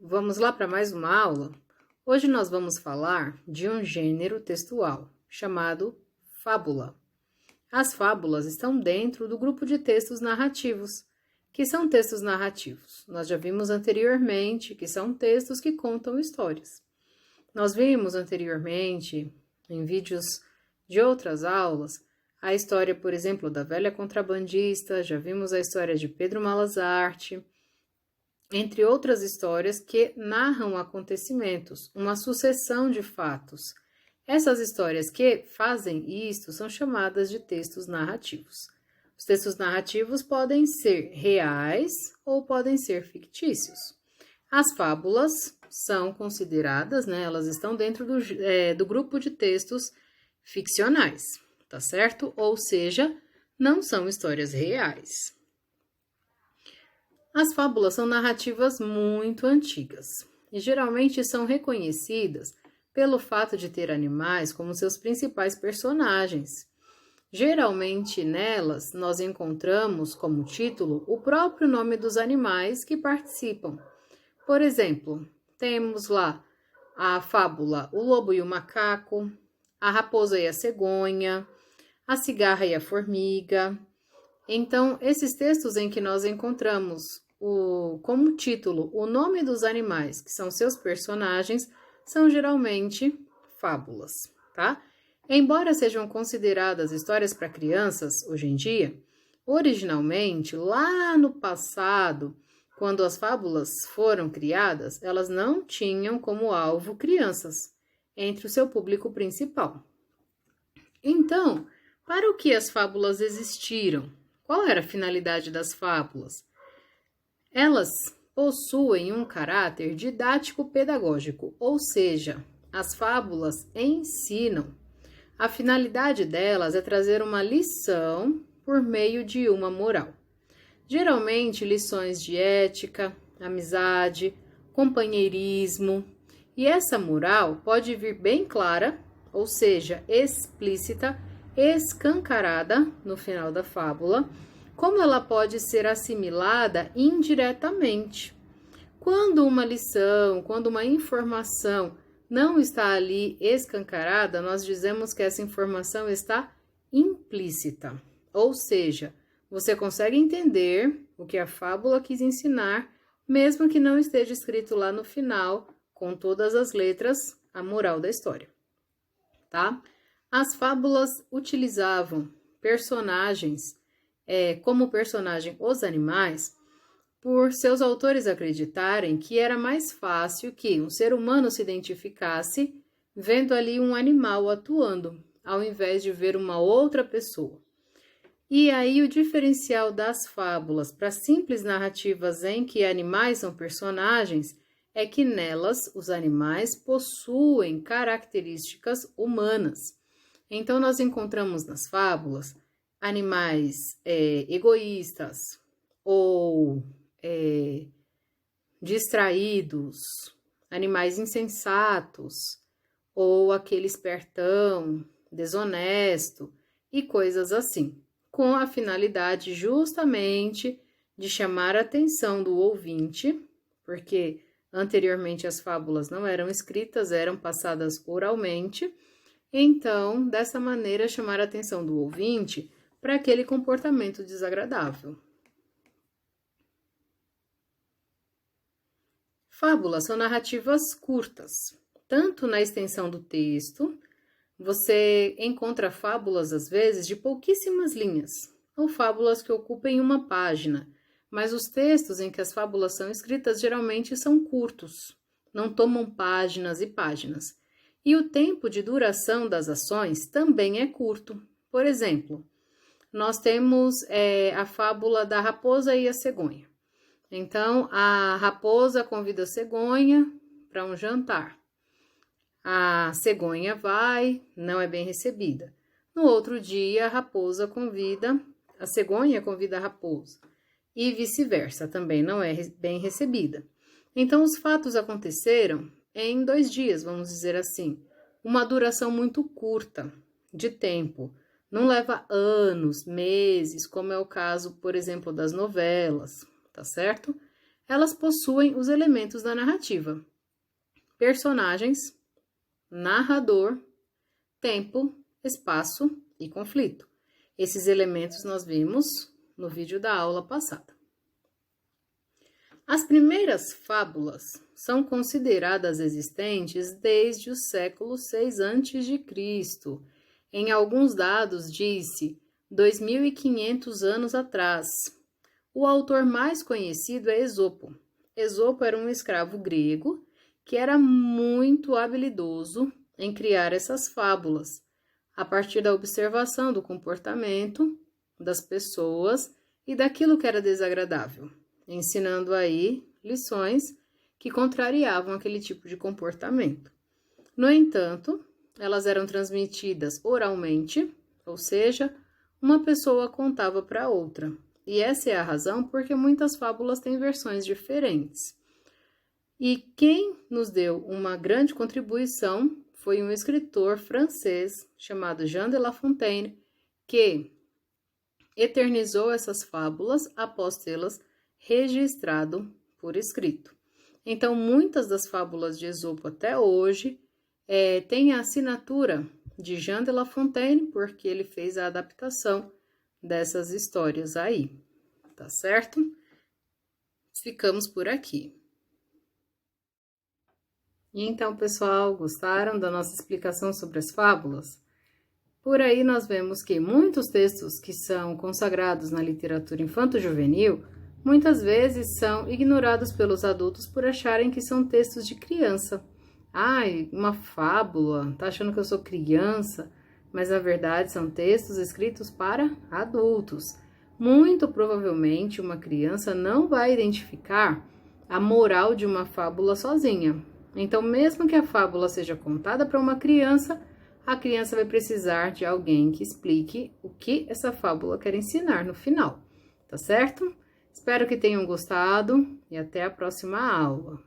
Vamos lá para mais uma aula? Hoje nós vamos falar de um gênero textual chamado fábula. As fábulas estão dentro do grupo de textos narrativos. Que são textos narrativos? Nós já vimos anteriormente que são textos que contam histórias. Nós vimos anteriormente, em vídeos de outras aulas, a história, por exemplo, da velha contrabandista, já vimos a história de Pedro Malas Arte, entre outras histórias que narram acontecimentos, uma sucessão de fatos. Essas histórias que fazem isto são chamadas de textos narrativos. Os textos narrativos podem ser reais ou podem ser fictícios. As fábulas são consideradas, elas estão dentro do grupo de textos ficcionais, tá certo? Ou seja, não são histórias reais. As fábulas são narrativas muito antigas e geralmente são reconhecidas pelo fato de ter animais como seus principais personagens. Geralmente nelas nós encontramos como título o próprio nome dos animais que participam. Por exemplo, temos lá a fábula O Lobo e o Macaco, a Raposa e a Cegonha, a Cigarra e a Formiga. Então, esses textos em que nós encontramos como título o nome dos animais, que são seus personagens, são geralmente fábulas, tá? Embora sejam consideradas histórias para crianças hoje em dia, originalmente, lá no passado, quando as fábulas foram criadas, elas não tinham como alvo crianças entre o seu público principal. Então, para o que as fábulas existiram? Qual era a finalidade das fábulas? Elas possuem um caráter didático-pedagógico, ou seja, as fábulas ensinam. A finalidade delas é trazer uma lição por meio de uma moral. Geralmente, lições de ética, amizade, companheirismo. E essa moral pode vir bem clara, ou seja, explícita, escancarada no final da fábula, como ela pode ser assimilada indiretamente. Quando uma lição, quando uma informação não está ali escancarada, nós dizemos que essa informação está implícita. Ou seja, você consegue entender o que a fábula quis ensinar, mesmo que não esteja escrito lá no final, com todas as letras, a moral da história, tá? As fábulas utilizavam personagens, como personagem os animais, por seus autores acreditarem que era mais fácil que um ser humano se identificasse vendo ali um animal atuando, ao invés de ver uma outra pessoa. E aí o diferencial das fábulas para simples narrativas em que animais são personagens é que nelas os animais possuem características humanas. Então nós encontramos nas fábulas animais egoístas ou distraídos, animais insensatos, ou aquele espertão, desonesto e coisas assim, com a finalidade justamente de chamar a atenção do ouvinte, porque anteriormente as fábulas não eram escritas, eram passadas oralmente, então, dessa maneira, chamar a atenção do ouvinte para aquele comportamento desagradável. Fábulas são narrativas curtas. Tanto na extensão do texto, você encontra fábulas, às vezes, de pouquíssimas linhas, ou fábulas que ocupem uma página, mas os textos em que as fábulas são escritas geralmente são curtos, não tomam páginas e páginas. E o tempo de duração das ações também é curto. Por exemplo, nós temos a fábula da Raposa e a Cegonha. Então, a raposa convida a cegonha para um jantar. A cegonha vai, não é bem recebida. No outro dia, a cegonha convida a raposa. E vice-versa, também não é bem recebida. Então, os fatos aconteceram em 2 dias, vamos dizer assim. Uma duração muito curta de tempo. Não leva anos, meses, como é o caso, por exemplo, das novelas, tá certo? elas possuem os elementos da narrativa: personagens, narrador, tempo, espaço e conflito. Esses elementos nós vimos no vídeo da aula passada. As primeiras fábulas são consideradas existentes desde o século 6 a.C. Em alguns dados diz-se 2.500 anos atrás. O autor mais conhecido é Esopo. Esopo era um escravo grego que era muito habilidoso em criar essas fábulas, a partir da observação do comportamento das pessoas e daquilo que era desagradável, ensinando aí lições que contrariavam aquele tipo de comportamento. No entanto, elas eram transmitidas oralmente, ou seja, uma pessoa contava para outra. E essa é a razão porque muitas fábulas têm versões diferentes. E quem nos deu uma grande contribuição foi um escritor francês chamado Jean de La Fontaine, que eternizou essas fábulas após tê-las registrado por escrito. Então, muitas das fábulas de Esopo até hoje têm a assinatura de Jean de La Fontaine, porque ele fez a adaptação dessas histórias aí, tá certo? Ficamos por aqui. E então, pessoal, gostaram da nossa explicação sobre as fábulas? Por aí nós vemos que muitos textos que são consagrados na literatura infanto-juvenil, muitas vezes são ignorados pelos adultos por acharem que são textos de criança. Ai, uma fábula, tá achando que eu sou criança? Mas na verdade são textos escritos para adultos. Muito provavelmente uma criança não vai identificar a moral de uma fábula sozinha. Então, mesmo que a fábula seja contada para uma criança, a criança vai precisar de alguém que explique o que essa fábula quer ensinar no final, tá certo? Espero que tenham gostado e até a próxima aula.